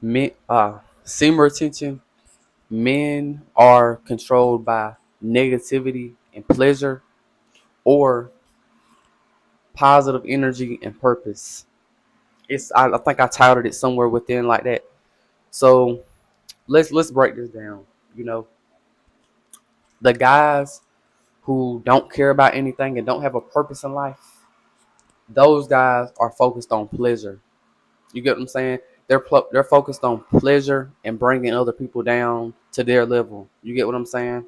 Men, semen retention. Men are controlled by negativity and pleasure, or positive energy and purpose. I think I titled it somewhere within like that. So let's break this down. You know, the guys who don't care about anything and don't have a purpose in life, those guys are focused on pleasure. You get what I'm saying? They're focused on pleasure and bringing other people down to their level. You get what I'm saying?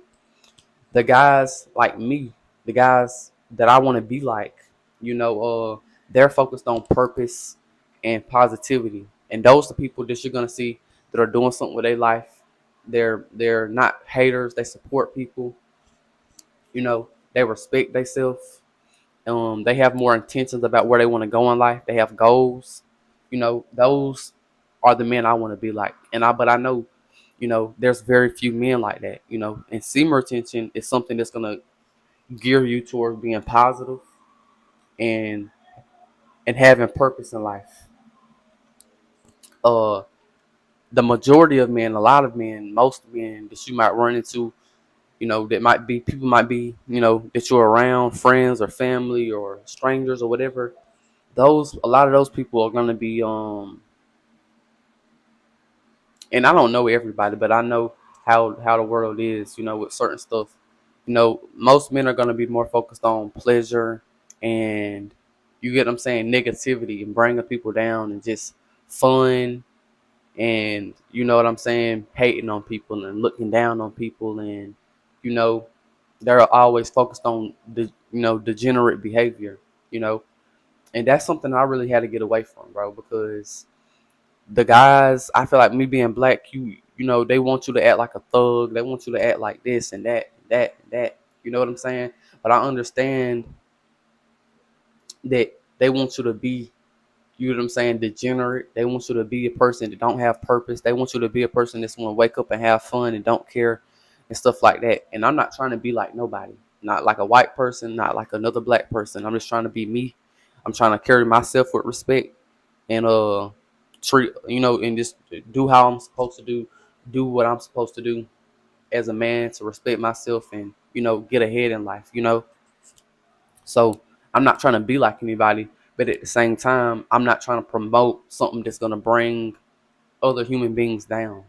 The guys like me, the guys that I want to be like, you know, they're focused on purpose and positivity, and those are the people that you're gonna see that are doing something with their life. They're not haters. They support people. You know, they respect themselves. They have more intentions about where they want to go in life. They have goals. You know, those are the men I want to be like. But I know, you know, there's very few men like that. You know, and semen retention is something that's gonna gear you towards being positive and having purpose in life. Uh, the majority of men, a lot of men, most men that you might run into, you know, that might be people might be, you know, that you're around, friends or family or strangers or whatever. Those a lot of those people are gonna be and I don't know everybody, but I know how the world is, you know, with certain stuff. You know, most men are gonna be more focused on pleasure and you get what I'm saying, negativity and bringing people down and just fun and you know what I'm saying, hating on people and looking down on people and you know, they're always focused on the degenerate behavior, you know. And that's something I really had to get away from, bro, because the guys, I feel like me being black, you know, they want you to act like a thug. They want you to act like this and that, and that. You know what I'm saying? But I understand that they want you to be, you know what I'm saying, degenerate. They want you to be a person that don't have purpose. They want you to be a person that's want to wake up and have fun and don't care and stuff like that. And I'm not trying to be like nobody. Not like a white person, not like another black person. I'm just trying to be me. I'm trying to carry myself with respect and treat, you know, and just do how I'm supposed to do what I'm supposed to do as a man to respect myself and you know get ahead in life, you know. So I'm not trying to be like anybody, but at the same time I'm not trying to promote something that's going to bring other human beings down.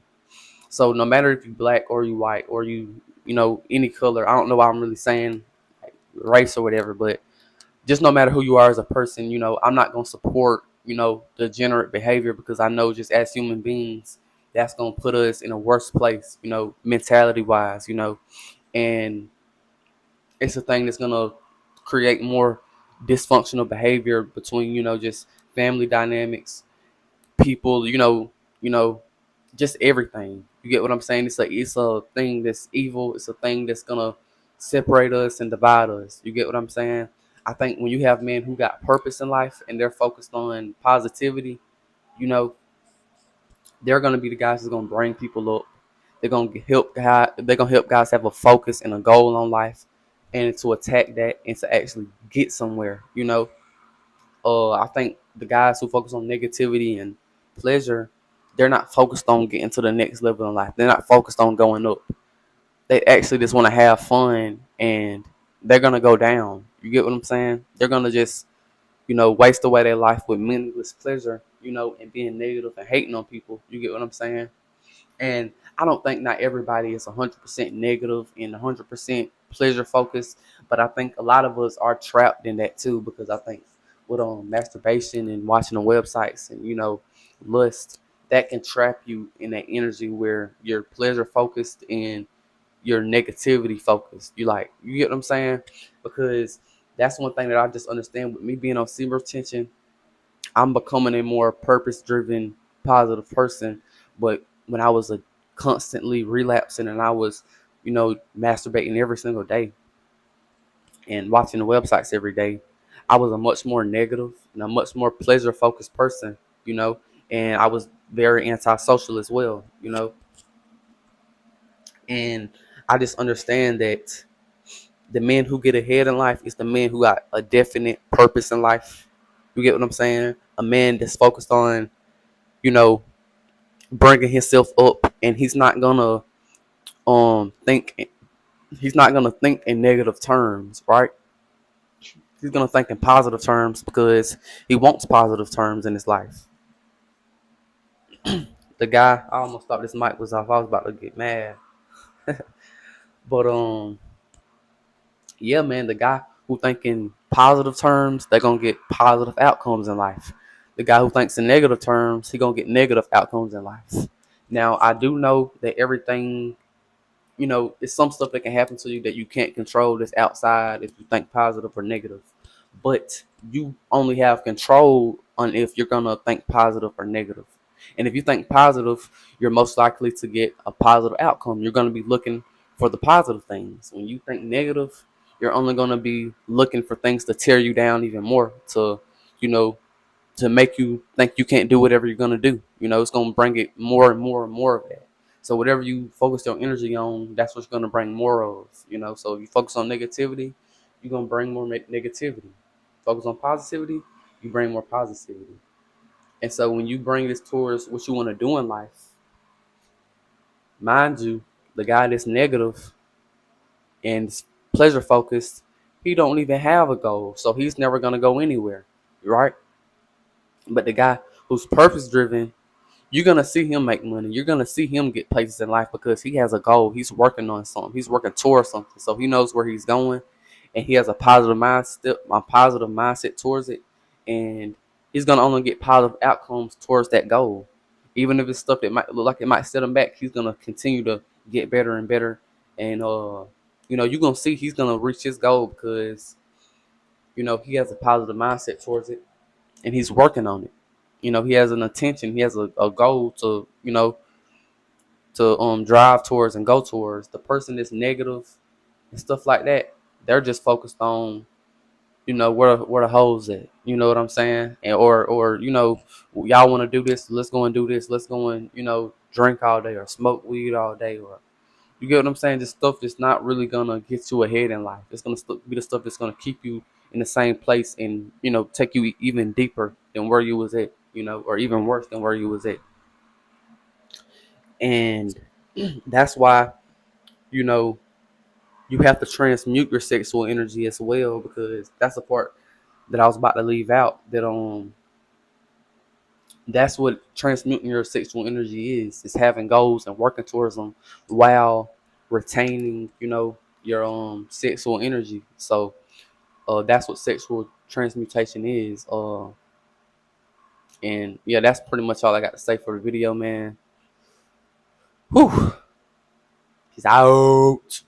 So no matter if you black or you white or you know any color, I don't know why I'm really saying like, race or whatever, but just no matter who you are as a person, you know, I'm not gonna support, you know, degenerate behavior because I know just as human beings, that's gonna put us in a worse place, you know, mentality wise, you know, and it's a thing that's gonna create more dysfunctional behavior between, you know, just family dynamics, people, you know, just everything. You get what I'm saying? It's a thing that's evil. It's a thing that's gonna separate us and divide us. You get what I'm saying? I think when you have men who got purpose in life and they're focused on positivity, you know, they're gonna be the guys that's gonna bring people up. They're gonna help guys. They're gonna help guys have a focus and a goal on life, and to attack that and to actually get somewhere. You know, I think the guys who focus on negativity and pleasure, they're not focused on getting to the next level in life. They're not focused on going up. They actually just want to have fun and they're gonna go down. You get what I'm saying? They're gonna just, you know, waste away their life with meaningless pleasure, you know, and being negative and hating on people. You get what I'm saying? And I don't think not everybody is 100% negative and 100% pleasure focused, but I think a lot of us are trapped in that too because I think with masturbation and watching the websites and you know lust, that can trap you in that energy where you're pleasure focused and your negativity focused. You get what I'm saying? Because that's one thing that I just understand with me being on semen retention. I'm becoming a more purpose driven, positive person. But when I was a constantly relapsing and I was, you know, masturbating every single day and watching the websites every day, I was a much more negative and a much more pleasure focused person, you know, and I was very antisocial as well, you know. And I just understand that the men who get ahead in life is the men who got a definite purpose in life. You get what I'm saying? A man that's focused on, you know, bringing himself up, and think he's not gonna think in negative terms, right? He's gonna think in positive terms because he wants positive terms in his life. The guy, I almost thought this mic was off. I was about to get mad, but yeah, man, the guy who think in positive terms, they're gonna get positive outcomes in life. The guy who thinks in negative terms, he gonna get negative outcomes in life. Now, I do know that everything, it's some stuff that can happen to you that you can't control that's outside if you think positive or negative. But you only have control on if you're gonna think positive or negative. And if you think positive, you're most likely to get a positive outcome. You're gonna be looking for the positive things. When you think negative, you're only gonna be looking for things to tear you down even more, you know, to make you think you can't do whatever you're gonna do. It's gonna bring it more and more and more of that. So whatever you focus your energy on, that's what's gonna bring more of. So if you focus on negativity, you're gonna bring more negativity. Focus on positivity, you bring more positivity. And so when you bring this towards what you want to do in life, mind you, the guy that's negative and pleasure focused, he don't even have a goal, so he's never gonna go anywhere, right? But the guy who's purpose driven, you're gonna see him make money. You're gonna see him get places in life because he has a goal. He's working on something. He's working towards something. So he knows where he's going, and he has a positive mindset towards it, and he's gonna only get positive outcomes towards that goal. Even if it's stuff that might look like it might set him back, he's gonna continue to get better and better. And you're gonna see he's gonna reach his goal because he has a positive mindset towards it, and he's working on it. He has an intention. He has a goal to drive towards and go towards. The person that's negative and stuff like that, they're just focused on where the hoes at. You know what I'm saying? And or y'all want to do this, let's go and do this. Let's go and drink all day or smoke weed all day, or you get what I'm saying? Just stuff that's not really gonna get you ahead in life. It's gonna be the stuff that's gonna keep you in the same place and take you even deeper than where you was at, or even worse than where you was at. And that's why you know you have to transmute your sexual energy as well, because that's the part that I was about to leave out. That's what transmuting your sexual energy is having goals and working towards them while retaining your sexual energy. So that's what sexual transmutation is. And yeah, that's pretty much all I got to say for the video, man. Whew. Peace out.